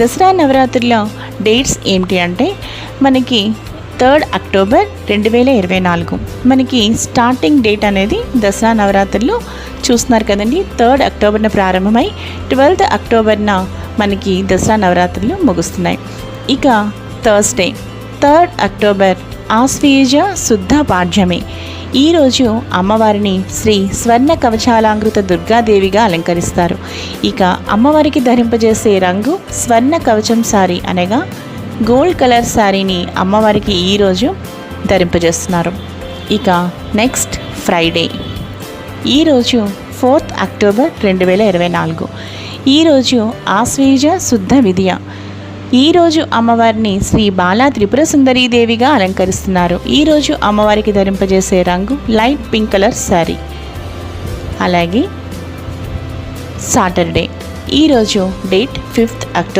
దసరా నవరాత్రుల డేట్స్ ఏమిటి అంటే మనకి 3 అక్టోబర్ 2024 మనకి స్టార్టింగ్ డేట్ అనేది దసరా నవరాత్రులు చూస్తున్నారు కదండి. 3 అక్టోబర్న ప్రారంభమై 12 అక్టోబర్న మనకి దసరా నవరాత్రులు ముగుస్తున్నాయి. ఇక థర్స్డే 3 అక్టోబర్ ఆశ్వీజ శుద్ధ పాడ్యమి. ఈరోజు అమ్మవారిని శ్రీ స్వర్ణ కవచాలంకృత దుర్గాదేవిగా అలంకరిస్తారు. ఇక అమ్మవారికి ధరింపజేసే రంగు స్వర్ణ కవచం శారీ అనగా గోల్డ్ కలర్ శారీని అమ్మవారికి ఈరోజు ధరింపజేస్తున్నారు. ఇక నెక్స్ట్ ఫ్రైడే ఈరోజు 4 అక్టోబర్ 2024 ఈరోజు ఆశ్వీజ శుద్ధ విద్య. ఈరోజు అమ్మవారిని శ్రీ బాలా త్రిపుర సుందరీదేవిగా అలంకరిస్తున్నారు. ఈరోజు అమ్మవారికి ధరింపజేసే రంగు లైట్ పింక్ కలర్ శారీ. అలాగే సాటర్డే ఈరోజు డేట్ 5 అక్టోబర్